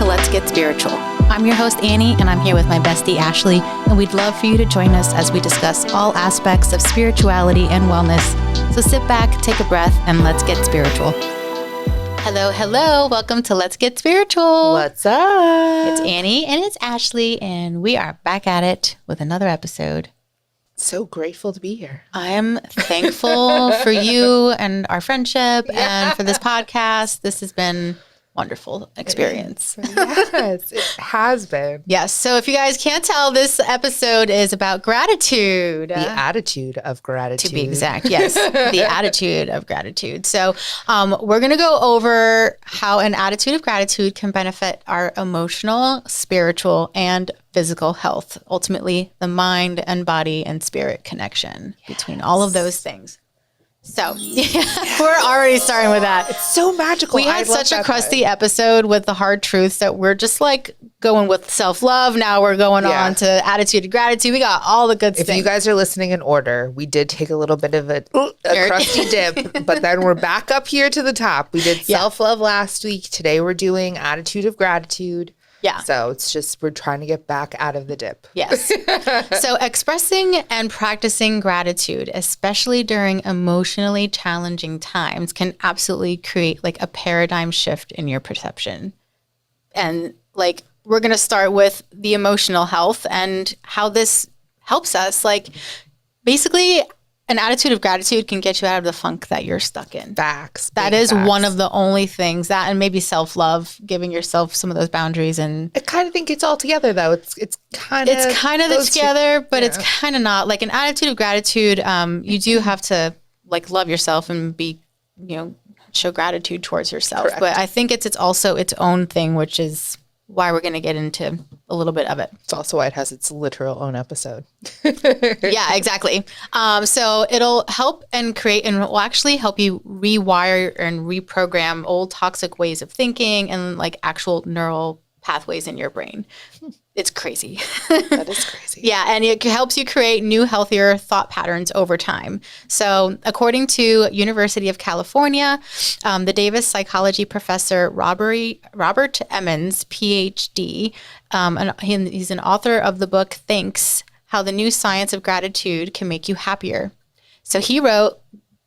to Let's Get Spiritual. I'm your host, Annie, and I'm here with my bestie, Ashley, and we'd love for you to join us as we discuss all aspects of spirituality and wellness. So sit back, take a breath, and let's get spiritual. Hello. Welcome to Let's Get Spiritual. What's up? It's Annie and it's Ashley, and we are back at it with another episode. So grateful to be here. I am thankful for you and our friendship and for this podcast. This has been wonderful experience. Yes, it has been. Yes. So if you guys can't tell, this episode is about gratitude. The attitude of gratitude. To be exact, yes. The attitude of gratitude. So we're going to go over how an attitude of gratitude can benefit our emotional, spiritual, and physical health. Ultimately, the mind and body and spirit connection between all of those things. So we're already starting with that. It's so magical. We had such a crusty episode with the hard truths that we're just like going with self-love. Now we're going on to attitude of gratitude. We got all the good stuff. If you guys are listening in order, we did take a little bit of a crusty dip, but then we're back up here to the top. We did self-love last week. Today we're doing attitude of gratitude. Yeah. So it's just we're trying to get back out of the dip. Yes. So expressing and practicing gratitude, especially during emotionally challenging times, can absolutely create like a paradigm shift in your perception. And like we're going to start with the emotional health and how this helps us. Like basically an attitude of gratitude can get you out of the funk that you're stuck in. Facts. That is one of the only things that, and maybe self-love, giving yourself some of those boundaries. And I kind of think it's all together though. It's kind of together, but it's kind of not. Like an attitude of gratitude, you do have to like love yourself and be, show gratitude towards yourself. Correct. But I think it's also its own thing, which is why we're going to get into a little bit of it. It's also why it has its literal own episode. Yeah, exactly. So it'll help and create, and will actually help you rewire and reprogram old toxic ways of thinking and like actual neural pathways in your brain. It's crazy. That is crazy. Yeah, and it helps you create new, healthier thought patterns over time. So according to University of California, the Davis psychology professor Robert Emmons, PhD, and he's an author of the book Thanks, How the New Science of Gratitude Can Make You Happier. So he wrote,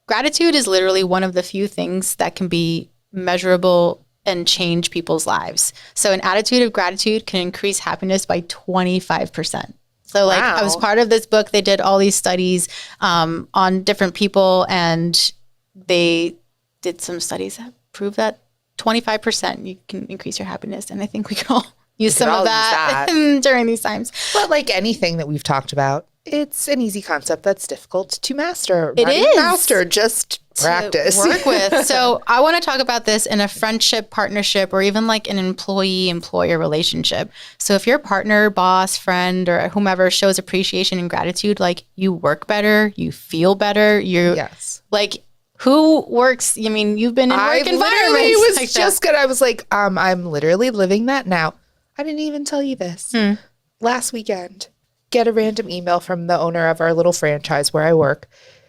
gratitude is literally one of the few things that can be measurable and change people's lives. So an attitude of gratitude can increase happiness by 25%. So like I was part of this book. They did all these studies on different people, and they did some studies that prove that 25% you can increase your happiness. And I think we can all use some of that during these times. But like anything that we've talked about, it's an easy concept that's difficult to master. It is. Master, just practice. Work with. So I want to talk about this in a friendship, partnership, or even like an employee-employer relationship. So if your partner, boss, friend, or whomever shows appreciation and gratitude, like you work better, you feel better, like who works? I mean, you've been in work environments. I was like, I'm literally living that now. I didn't even tell you this. Last weekend, get a random email from the owner of our little franchise where I work.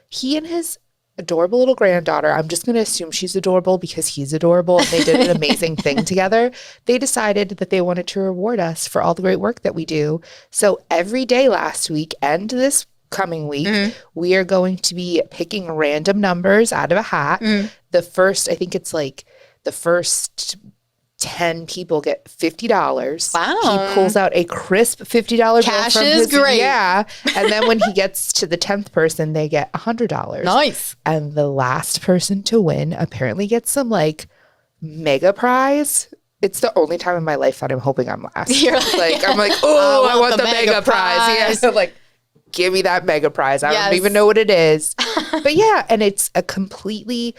He and his adorable little granddaughter, I'm just going to assume she's adorable because he's adorable, and they did an amazing thing together. They decided that they wanted to reward us for all the great work that we do. So every day last week and this coming week, we are going to be picking random numbers out of a hat. The first 10 people get $50. Wow. He pulls out a crisp $50 bill. Cash is great. Yeah. And then when he gets to the 10th person, they get $100. Nice. And the last person to win apparently gets some like mega prize. It's the only time in my life that I'm hoping I'm last. I'm like, oh, I want the mega prize. Yeah. So like, give me that mega prize. I don't even know what it is. But yeah, and it's a completely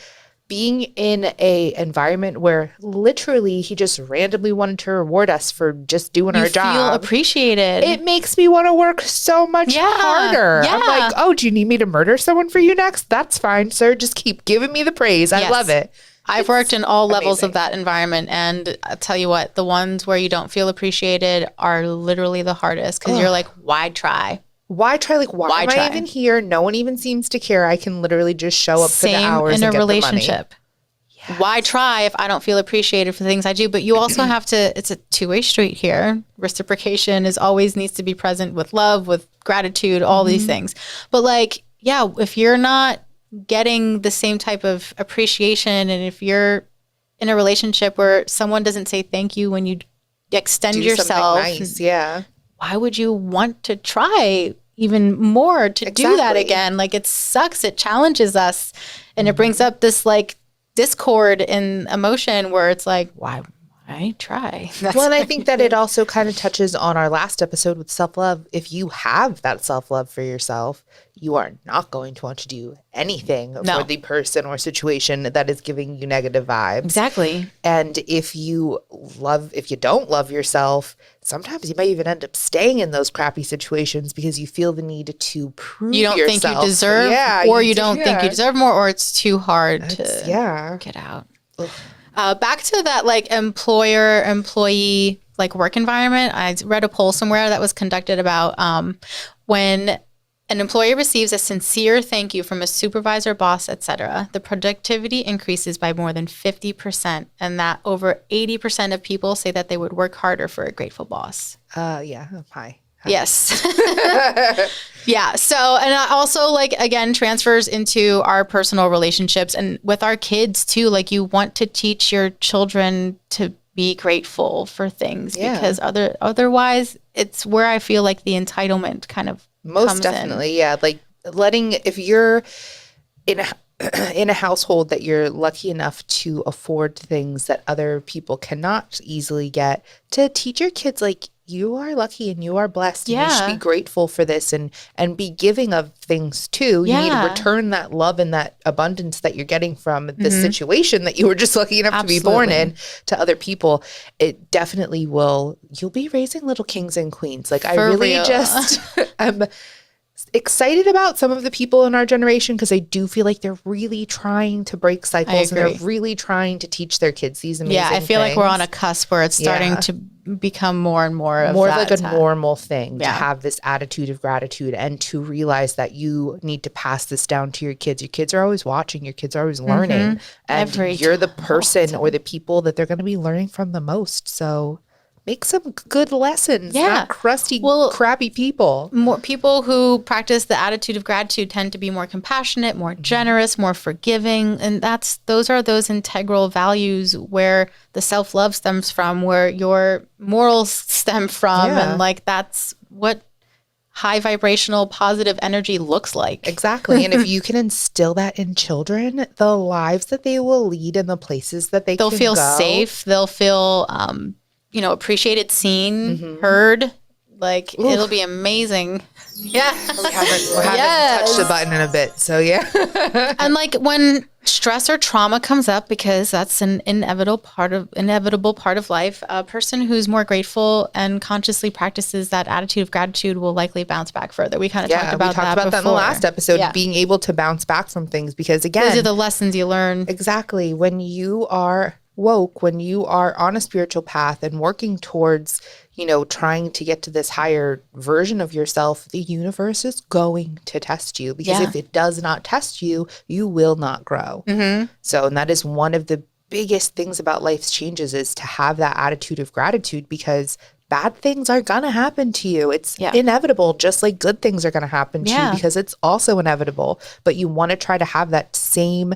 being in a environment where literally he just randomly wanted to reward us for just doing our job. You feel appreciated. It makes me want to work so much harder. Yeah. I'm like, oh, do you need me to murder someone for you next? That's fine, sir. Just keep giving me the praise. I love it. I've worked in all levels of that environment, and I'll tell you what, the ones where you don't feel appreciated are literally the hardest because you're like, why try? Why try? Like, why am I even here? No one even seems to care. I can literally just show up for the hours and get the money. Same in a relationship. Why try if I don't feel appreciated for the things I do? But you also have to, it's a two-way street here. Reciprocation is always needs to be present with love, with gratitude, all these things. But like, yeah, if you're not getting the same type of appreciation, and if you're in a relationship where someone doesn't say thank you when you extend yourself, nice. Yeah. why would you want to try even more to do that again? Like, it sucks. It challenges us, and it brings up this like discord in emotion where it's like, why try? Well, and I think that it also kind of touches on our last episode with self-love. If you have that self-love for yourself, you are not going to want to do anything for the person or situation that is giving you negative vibes. Exactly. And if you don't love yourself, sometimes you might even end up staying in those crappy situations because you feel the need to prove you don't yourself. think you deserve, or you don't think you deserve more, or it's too hard to get out. Back to that like employer-employee like work environment. I read a poll somewhere that was conducted about when an employee receives a sincere thank you from a supervisor, boss, etc., the productivity increases by more than 50%, and that over 80% of people say that they would work harder for a grateful boss. Hi. Yes. Yeah. So, and it also like, again, transfers into our personal relationships and with our kids too. Like, you want to teach your children to be grateful for things because otherwise it's where I feel like the entitlement kind of most definitely. Yeah. Like if you're in a household that you're lucky enough to afford things that other people cannot easily get, to teach your kids like, you are lucky and you are blessed and you should be grateful for this and be giving of things too. You need to return that love and that abundance that you're getting from the situation that you were just lucky enough to be born in to other people. It definitely will. You'll be raising little kings and queens. Like, I really just am excited about some of the people in our generation because I do feel like they're really trying to break cycles and they're really trying to teach their kids these amazing things. Yeah, I feel like we're on a cusp where it's starting to become more and more of like a normal thing to have this attitude of gratitude and to realize that you need to pass this down to your kids. Your kids are always watching. Your kids are always learning. And you're the person or the people that they're going to be learning from the most. So make some good lessons, not crusty, crappy people. More people who practice the attitude of gratitude tend to be more compassionate, more generous, more forgiving. And those are those integral values where the self-love stems from, where your morals stem from. And like, that's what high vibrational positive energy looks like. Exactly. And if you can instill that in children, the lives that they will lead and the places that they'll feel safe. They'll feel, appreciated, seen, heard. Like, it'll be amazing. Yeah. We haven't touched the button in a bit. So, yeah. And like, when stress or trauma comes up, because that's an inevitable part of life, a person who's more grateful and consciously practices that attitude of gratitude will likely bounce back further. We kind of talked about that in the last episode, being able to bounce back from things, because again, those are the lessons you learn. Exactly. When you are woke, when you are on a spiritual path and working towards, trying to get to this higher version of yourself, the universe is going to test you, because if it does not test you, you will not grow. So, and that is one of the biggest things about life's changes, is to have that attitude of gratitude, because bad things are going to happen to you. It's inevitable, just like good things are going to happen to you, because it's also inevitable. But you want to try to have that same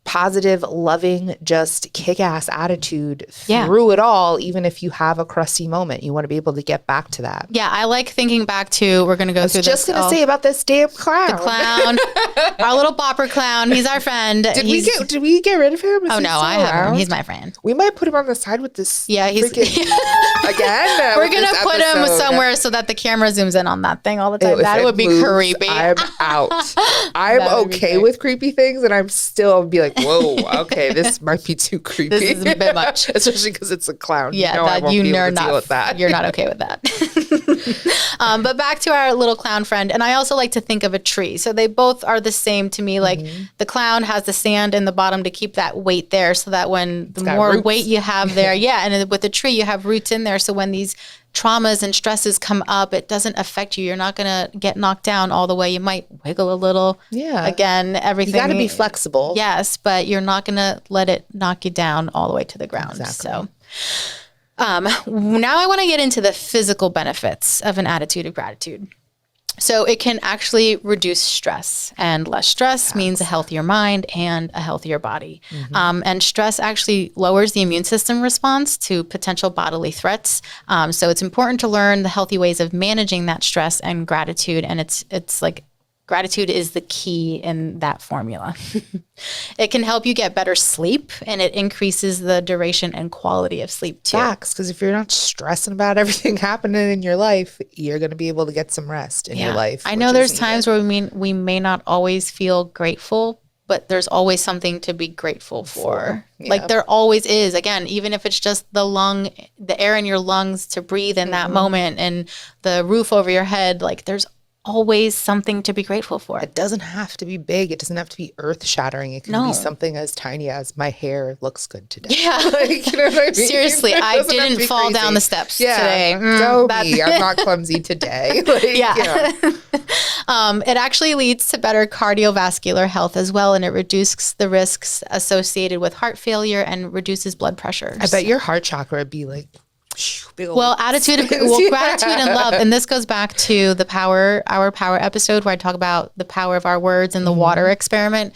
positive, loving, just kick-ass attitude through it all, even if you have a crusty moment. You want to be able to get back to that. Yeah, I like thinking back to, we're going to go through this. I was just going to say about this damn clown. The clown. Our little bopper clown. He's our friend. Did we get rid of him? Oh, no, I have him. He's my friend. We might put him on the side with this. Yeah, he's... again? We're going to put him somewhere so that the camera zooms in on that thing all the time. That would be creepy. I'm out. I'm okay with creepy things, and I'm still be like, whoa, okay, this might be too creepy. This is a bit much. Especially because it's a clown. Yeah, I won't be able to deal with that. You're not okay with that. But back to our little clown friend. And I also like to think of a tree. So they both are the same to me. Like the clown has the sand in the bottom to keep that weight there so that when the more roots. weight you have there, and with the tree, you have roots in there. So when these traumas and stresses come up, it doesn't affect you. You're not going to get knocked down all the way. You might wiggle a little. Yeah. Again, everything. You got to be flexible. Yes, but you're not going to let it knock you down all the way to the ground. Exactly. So now I want to get into the physical benefits of an attitude of gratitude. So it can actually reduce stress, and less stress means a healthier mind and a healthier body. And stress actually lowers the immune system response to potential bodily threats. So it's important to learn the healthy ways of managing that stress and gratitude. And it's like gratitude is the key in that formula. It can help you get better sleep, and it increases the duration and quality of sleep too. Facts, because if you're not stressing about everything happening in your life, you're going to be able to get some rest in your life. I know there's times where we may not always feel grateful, but there's always something to be grateful for. Yeah. Like there always is. Again, even if it's just the air in your lungs to breathe in that moment and the roof over your head, like there's always something to be grateful for. It doesn't have to be big. It doesn't have to be earth shattering. It can be something as tiny as my hair looks good today. Yeah. Like, you know what I mean? Seriously, I didn't fall down the steps today. Go me. I'm not clumsy today. Like, It actually leads to better cardiovascular health as well, and it reduces the risks associated with heart failure and reduces blood pressure. I bet your heart chakra would be like, gratitude and love. And this goes back to our power episode where I talk about the power of our words and the water experiment.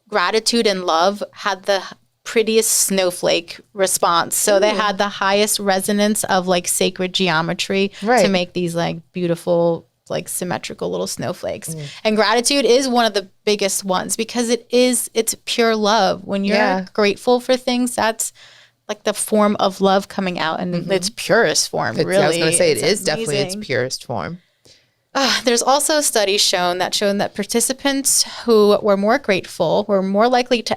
Gratitude and love had the prettiest snowflake response. So they had the highest resonance of like sacred geometry to make these like beautiful, like symmetrical little snowflakes. And gratitude is one of the biggest ones because it's pure love. When you're grateful for things, that's like the form of love coming out in its purest form, really. I was going to say, it is amazing. definitely its purest form. There's also studies shown that participants who were more grateful were more likely to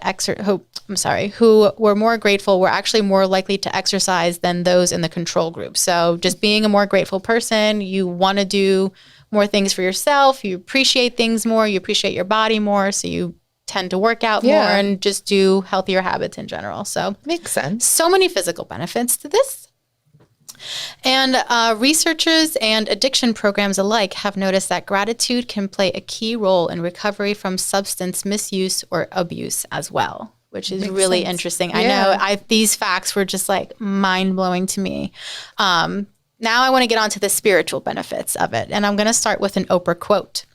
who were more grateful were actually more likely to exercise than those in the control group. So just being a more grateful person, you want to do more things for yourself, you appreciate things more, you appreciate your body more, so you tend to work out more and just do healthier habits in general. So makes sense. So many physical benefits to this. And researchers and addiction programs alike have noticed that gratitude can play a key role in recovery from substance misuse or abuse as well, which is really interesting. I know these facts were just like mind-blowing to me. Now I want to get on to the spiritual benefits of it. And I'm going to start with an Oprah quote.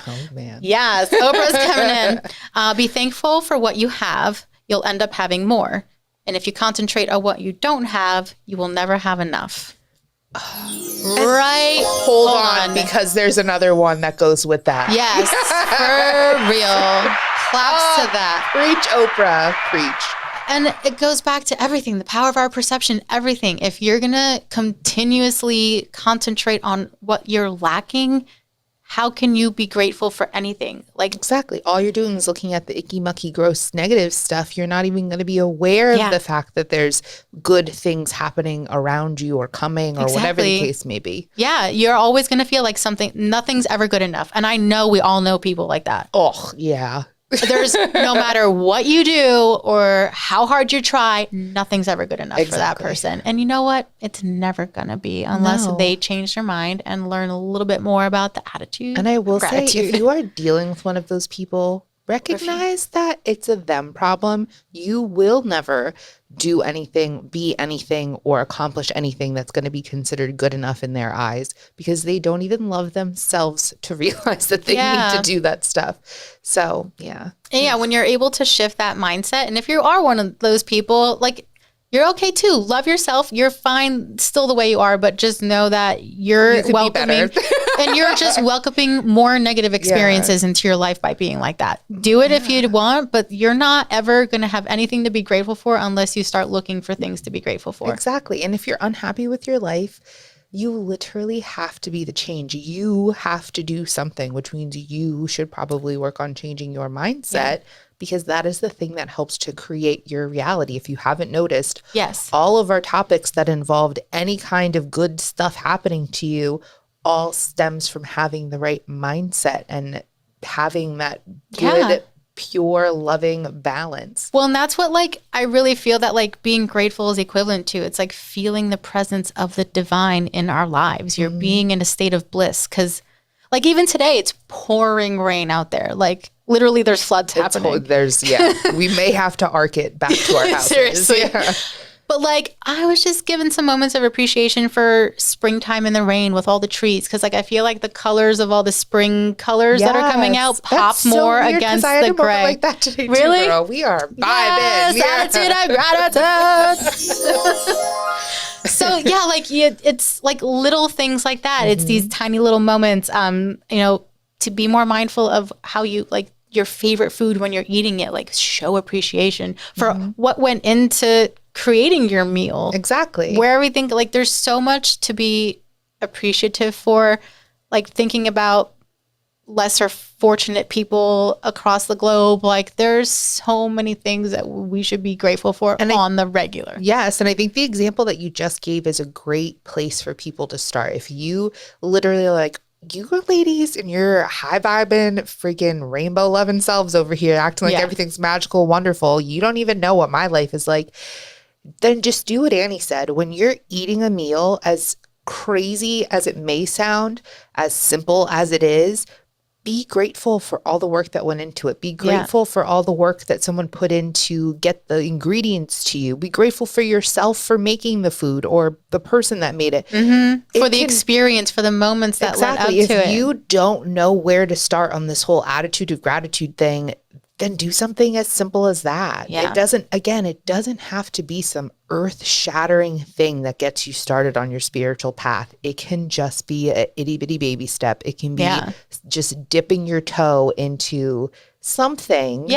Oh, man. Yes, Oprah's coming in. Be thankful for what you have. You'll end up having more. And if you concentrate on what you don't have, you will never have enough. Right? Hold on, because there's another one that goes with that. Yes, for real. Claps to that. Preach, Oprah. Preach. And it goes back to everything, the power of our perception, everything. If you're going to continuously concentrate on what you're lacking, how can you be grateful for anything? Like exactly. All you're doing is looking at the icky, mucky, gross, negative stuff. You're not even going to be aware of the fact that there's good things happening around you or coming or whatever the case may be. Yeah. You're always going to feel like nothing's ever good enough. And I know we all know people like that. Oh, yeah. There's no matter what you do or how hard you try, nothing's ever good enough for that person. And you know what? It's never going to be unless they change their mind and learn a little bit more about the attitude. And I will say, if you are dealing with one of those people, recognize that it's a them problem. You will never do anything, be anything, or accomplish anything that's going to be considered good enough in their eyes because they don't even love themselves to realize that they need to do that stuff. So, yeah. And yeah, when you're able to shift that mindset, and if you are one of those people, like, you're okay too. Love yourself. You're fine still the way you are, but just know that you're welcoming and you're just welcoming more negative experiences into your life by being like that. Do it if you want, but you're not ever going to have anything to be grateful for unless you start looking for things to be grateful for. Exactly. And if you're unhappy with your life, you literally have to be the change. You have to do something, which means you should probably work on changing your mindset because that is the thing that helps to create your reality. If you haven't noticed, Yes. all of our topics that involved any kind of good stuff happening to you all stems from having the right mindset and having that good, pure, loving balance. Well, and that's what like I really feel that like being grateful is equivalent to. It's like feeling the presence of the divine in our lives. You're being in a state of bliss because like even today it's pouring rain out there. Like literally there's floods happening. We may have to arc it back to our houses. Seriously. Yeah. But like I was just given some moments of appreciation for springtime in the rain with all the trees because like I feel like the colors of all the spring colors that are coming out pop That's so more weird, against I had the a moment gray. like that today Really? too, girl. We are vibing. Yes, attitude of gratitude. So yeah, like it's like little things like that. It's these tiny little moments. To be more mindful of how you like your favorite food when you're eating it. Like show appreciation for what went into creating your meal. Exactly. Where we think like there's so much to be appreciative for, like thinking about lesser fortunate people across the globe. Like there's so many things that we should be grateful for on the regular. Yes. And I think the example that you just gave is a great place for people to start. If you literally like, you ladies and your high vibing freaking rainbow loving selves over here acting like everything's magical, wonderful. You don't even know what my life is like. Then just do what Annie said. When you're eating a meal, as crazy as it may sound, as simple as it is, be grateful for all the work that went into it. Be grateful for all the work that someone put in to get the ingredients to you. Be grateful for yourself for making the food or the person that made it. For the experience, for the moments that led up to it. If you don't know where to start on this whole attitude of gratitude thing, then do something as simple as that. Yeah. It doesn't have to be some earth-shattering thing that gets you started on your spiritual path. It can just be an itty-bitty baby step. It can be just dipping your toe into something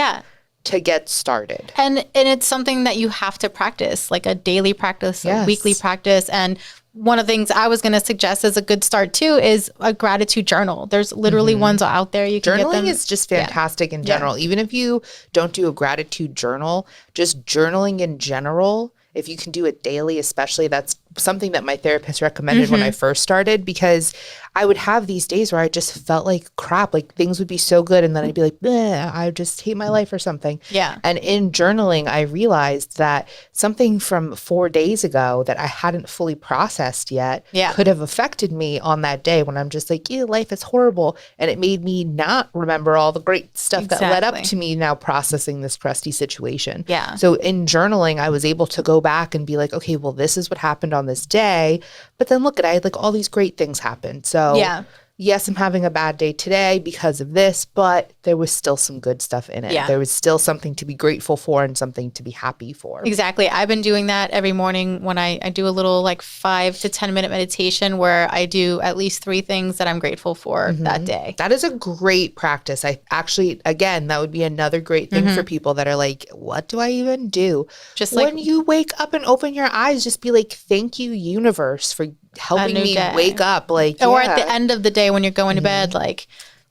to get started. And it's something that you have to practice, like a daily practice, a weekly practice. And one of the things I was going to suggest as a good start too is a gratitude journal. There's literally ones out there. You can get them. Journaling is just fantastic in general. Even if you don't do a gratitude journal, just journaling in general, if you can do it daily, especially, that's something that my therapist recommended when I first started, because I would have these days where I just felt like crap, like things would be so good. And then I'd be like, I just hate my life or something. Yeah. And in journaling, I realized that something from 4 days ago that I hadn't fully processed yet could have affected me on that day when I'm just like, life is horrible. And it made me not remember all the great stuff that led up to me now processing this crusty situation. Yeah. So in journaling, I was able to go back and be like, okay, well, this is what happened on this day. But then look, I had like all these great things happen. So yes, I'm having a bad day today because of this, but there was still some good stuff in it. There was still something to be grateful for and something to be happy for. Exactly. I've been doing that every morning when I do a little like 5 to 10 minute meditation where I do at least 3 things that I'm grateful for that day. That is a great practice. I actually, again, that would be another great thing for people that are like, what do I even do? Just like when you wake up and open your eyes, just be like, thank you, universe, for helping me wake up. Like, or at the end of the day when you're going to bed, like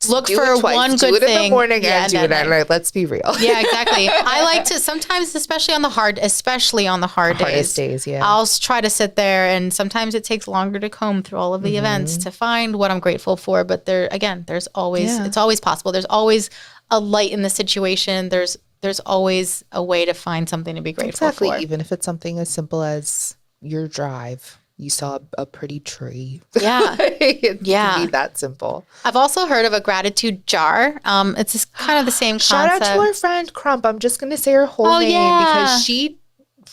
look do for it twice. one do good it thing. In the morning and do it at night. Let's be real. Yeah, exactly. I like to sometimes, especially on the hard hardest days. Yeah, I'll try to sit there, and sometimes it takes longer to comb through all of the events to find what I'm grateful for. But there's always it's always possible. There's always a light in the situation. There's always a way to find something to be grateful for. Even if it's something as simple as your drive. You saw a pretty tree. Yeah. It can be that simple. I've also heard of a gratitude jar. It's just kind of the same concept. Shout out to our friend Crump. I'm just going to say her whole name because she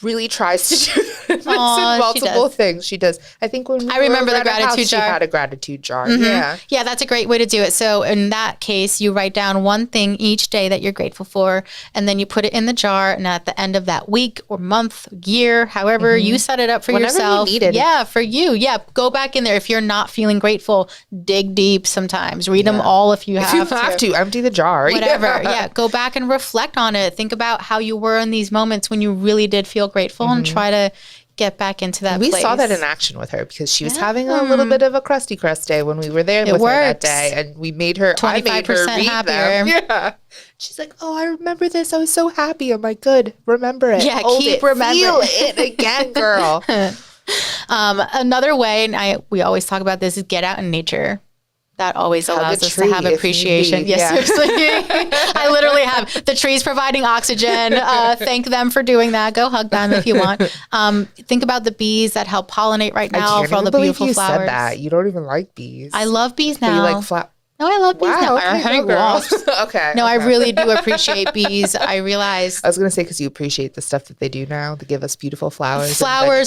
really tries to do this in multiple things. She does. I think when I remember the gratitude house, jar. She had a gratitude jar. Yeah, that's a great way to do it. So in that case, you write down one thing each day that you're grateful for, and then you put it in the jar. And at the end of that week or month, year, however you set it up for Whenever yourself, you need it. yeah, for you, go back in there. If you're not feeling grateful, dig deep. Sometimes read them all if you have to. Empty the jar. Whatever. Go back and reflect on it. Think about how you were in these moments when you really did feel grateful, and try to get back into that We place. saw that in action with her because she was having a little bit of a crusty crust day when we were there with her that day. And we made her, I made her read happier. them. Yeah. She's like, oh, I remember this. I was so happy. I'm like, good. Remember it. Yeah, Hold keep it. remembering. Feel it again, girl. Another way, and we always talk about this, is get out in nature. That always allows us to have appreciation. Yes, seriously. I literally have the trees providing oxygen. Thank them for doing that. Go hug them if you want. Think about the bees that help pollinate right now for all the beautiful flowers. Said that. You don't even like bees. I love bees now. But you like flowers. No, I love bees now. Okay, I hate wasps. Okay. No, I really do appreciate bees. I realized. I was going to say, because you appreciate the stuff that they do now. They give us beautiful flowers.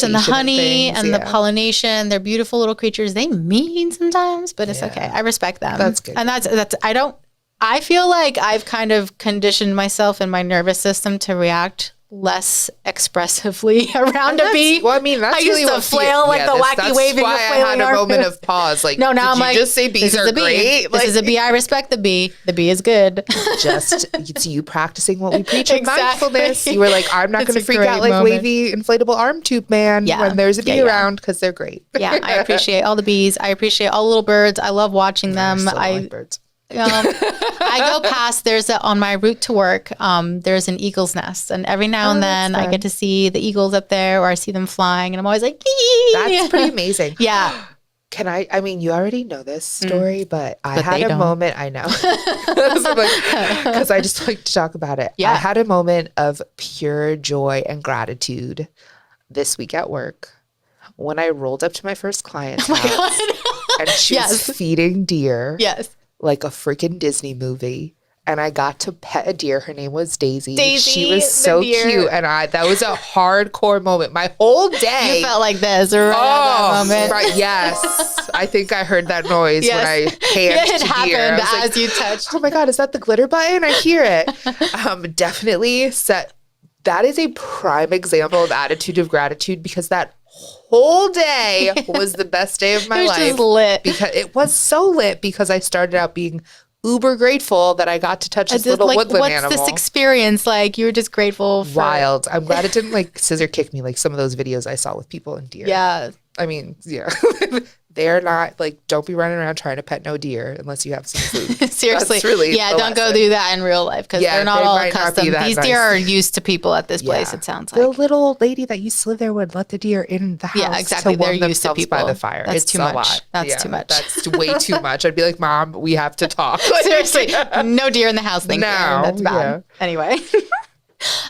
And the honey and the pollination. They're beautiful little creatures. They mean sometimes, but it's okay. I respect them. That's good. And I feel like I've kind of conditioned myself and my nervous system to react less expressively around a bee. Well, I mean, that's I used to flail like the wacky waving. That's why I had a moment of pause. Like, no, now I'm like, just say bees are great. This is a bee. I respect the bee. The bee is good. Just it's you practicing what we preach in mindfulness. You were like, I'm not going to freak out like wavy inflatable arm tube man when there's a bee around because they're great. Yeah, I appreciate all the bees. I appreciate all the little birds. I love watching them. I like birds. I go past, on my route to work, there's an eagle's nest. And every now and then I get to see the eagles up there or I see them flying and I'm always like, ee! That's pretty amazing. Yeah. I mean, you already know this story, but I had a moment, I know. Because I just like to talk about it. Yeah. I had a moment of pure joy and gratitude this week at work when I rolled up to my first client's house and she was feeding deer. Yes. Like a freaking Disney movie. And I got to pet a deer. Her name was Daisy. She was so cute. And that was a hardcore moment. My whole day. You felt like this right at that moment. Right, yes. I think I heard that noise when I panned it to happened deer. as you touched. Oh my God, is that the glitter button? I hear it. Definitely that is a prime example of attitude of gratitude because that whole day was the best day of my life. It was just lit. Because it was so lit because I started out being uber grateful that I got to touch this little woodland animal. What's this experience like? You were just grateful for wild. I'm glad it didn't like scissor kick me like some of those videos I saw with people and deer. Yeah. I mean, yeah. They're not like, don't be running around trying to pet no deer unless you have some food. Seriously. That's really don't go do that in real life because they're not all accustomed. These deer are used to people at this place, it sounds like. The little lady that used to live there would let the deer in the house. Yeah, exactly. They're used to people by the fire. That's it's too much. Lot. That's too much. That's way too much. I'd be like, Mom, we have to talk. Seriously. No deer in the house. Thank you. That's bad. Yeah. Anyway.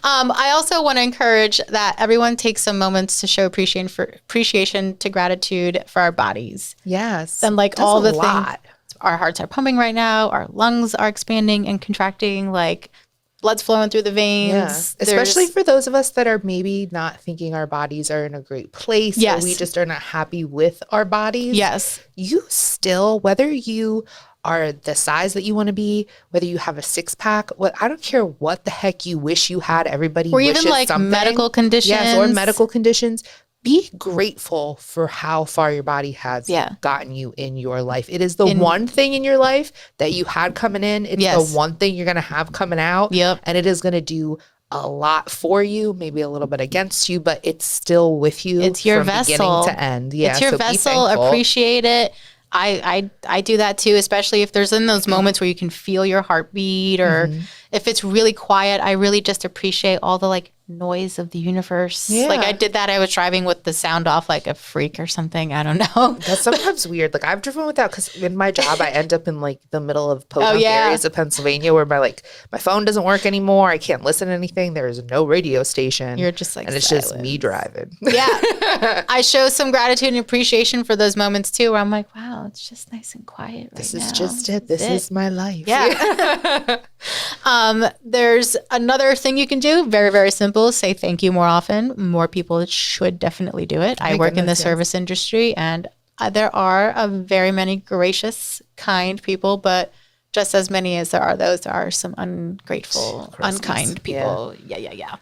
I also want to encourage that everyone takes some moments to show appreciation to gratitude for our bodies. Yes. And like all the things, our hearts are pumping right now, our lungs are expanding and contracting, like blood's flowing through the veins. Yeah. Especially for those of us that are maybe not thinking our bodies are in a great place. Yes. Or we just are not happy with our bodies. Yes. You still, whether you are the size that you want to be, whether you have a six pack, I don't care what the heck you wish you had. Everybody or even like something. Medical conditions. Yes, or medical conditions. Be grateful for how far your body has gotten you in your life. It is the one thing in your life that you had coming in. It's the one thing you're going to have coming out. Yep. And it is going to do a lot for you, maybe a little bit against you, but it's still with you. It's your from vessel. Beginning to end. Yeah, it's your vessel. Appreciate it. I do that too, especially if there's in those moments where you can feel your heartbeat or if it's really quiet. I really just appreciate all the like noise of the universe. Yeah. Like I did that. I was driving with the sound off like a freak or something. I don't know. That's sometimes weird. Like I've driven without because in my job I end up in like the middle of podunk areas of Pennsylvania where my phone doesn't work anymore. I can't listen to anything. There's no radio station. You're just like, and it's just me driving. Yeah. I show some gratitude and appreciation for those moments too, where I'm like, wow, it's just nice and quiet. This is just it. This is my life. Yeah. There's another thing you can do. Very, very simple. Say thank you more often. More people should definitely do it. I work in the service industry and there are very many gracious, kind people, but just as many as there are some ungrateful, unkind people. Yeah.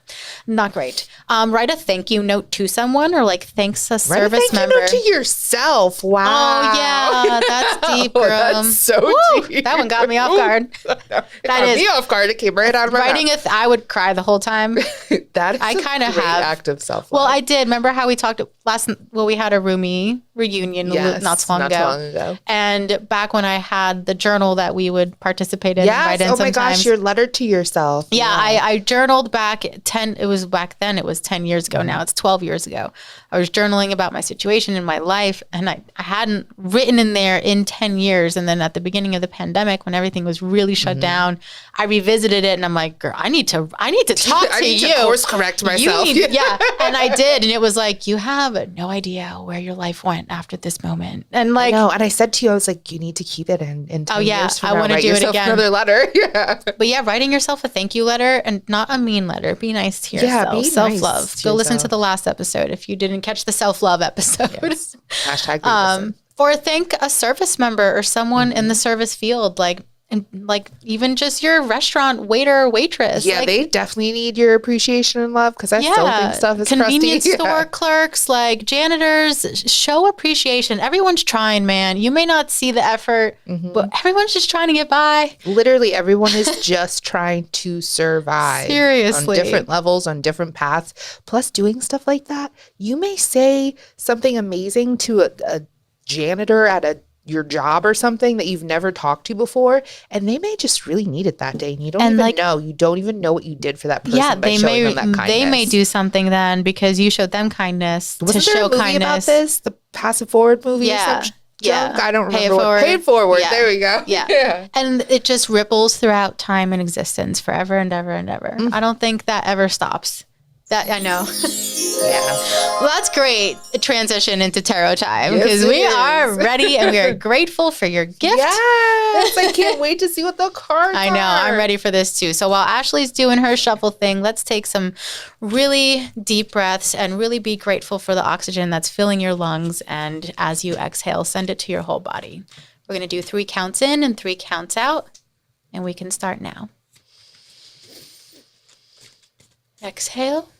Not great. Write a thank you note to someone, or like thanks a service member. Write a thank you note to yourself. Wow. Oh yeah, that's deep, girl. That's so deep. That one got me off guard. It got me off guard. It came right out of my mouth. I would cry the whole time. That is I kind of have act of self-love. Well, I did. Remember how we talked we had a roomie reunion not so long ago. And back when I had the journal that we would participate in. Yes. Oh my gosh, your letter to yourself. Yeah, I journaled back back then it was 10 years ago. Now it's 12 years ago. I was journaling about my situation in my life, and I hadn't written in there in 10 years. And then at the beginning of the pandemic, when everything was really shut down, I revisited it, and I'm like, girl, I need to talk I need to course correct myself. And I did. And it was like, you have no idea where your life went after this moment. And like, no, and I said to you, I was like, you need to keep it in 10 years from I want to do it again. Another letter. Yeah. But yeah, writing yourself a thank you letter, and not a mean letter. Be nice to yourself. Be self-love. nice Go listen to the last episode if you didn't catch the self-love episode. Yes. Hashtag or thank a service member or someone in the service field, like even just your restaurant waiter or waitress. Yeah, they definitely need your appreciation and love, because I still think stuff is convenience crusty. store clerks, like janitors, show appreciation. Everyone's trying, man. You may not see the effort, but everyone's just trying to get by. Literally, everyone is just trying to survive. Seriously. On different levels, on different paths. Plus, doing stuff like that, you may say something amazing to a janitor at your job or something that you've never talked to before, and they may just really need it that day, and you don't even know. You don't even know what you did for that person by showing them that kindness. They may do something then because you showed them kindness. Wasn't there a movie about this? The Passive Forward movie? Yeah. Joke? I don't remember. Pay it forward. Yeah. There we go. Yeah. And it just ripples throughout time and existence forever and ever and ever. I don't think that ever stops. That I know. Yeah. Well, that's great. Transition into tarot time, because we are ready and we are grateful for your gift. Yes. I can't wait to see what the cards are. I know. I'm ready for this too. So while Ashley's doing her shuffle thing, let's take some really deep breaths and really be grateful for the oxygen that's filling your lungs. And as you exhale, send it to your whole body. We're going to do 3 counts in and 3 counts out, and we can start now. Exhale.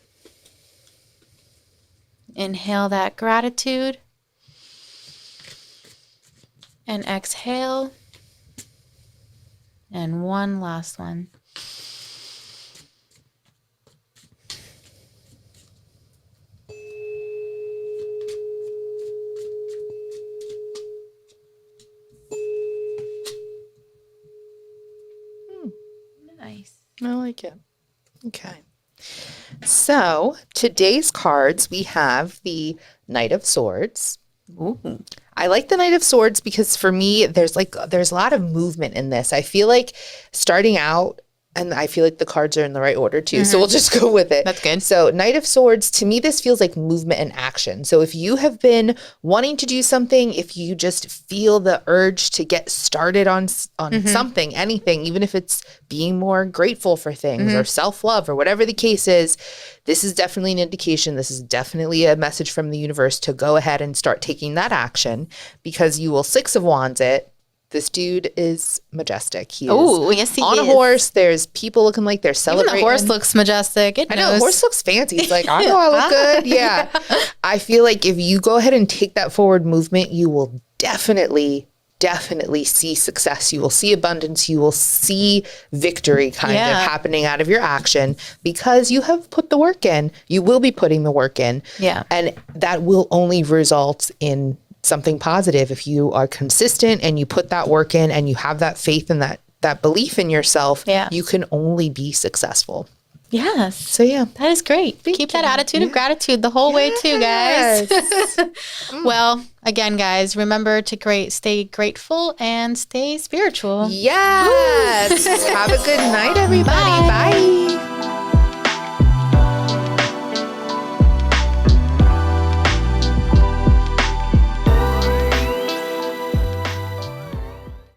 Inhale that gratitude, and exhale, and one last one. Nice. I like it. Okay. So today's cards, we have the Knight of Swords. Ooh. I like the Knight of Swords because for me, there's a lot of movement in this. I feel like starting out, and I feel like the cards are in the right order too. So we'll just go with it. That's good. So Knight of Swords, to me, this feels like movement and action. So if you have been wanting to do something, if you just feel the urge to get started on something, anything, even if it's being more grateful for things or self-love or whatever the case is, this is definitely an indication. This is definitely a message from the universe to go ahead and start taking that action, because you will 6 of Wands it. This dude is majestic. He is on a horse. There's people looking like they're celebrating. Even the horse looks majestic. I know, the horse looks fancy. He's like, I know I look good. Yeah. I feel like if you go ahead and take that forward movement, you will definitely see success. You will see abundance. You will see victory kind of happening out of your action, because you have put the work in. You will be putting the work in. Yeah. And that will only result in something positive if you are consistent and you put that work in and you have that faith and that belief in yourself. You can only be successful. Yes. So yeah, that is great. Keep that attitude of gratitude the whole way too, guys. Well, again, guys, remember to stay grateful and stay spiritual. Yes. Have a good night, everybody. Bye.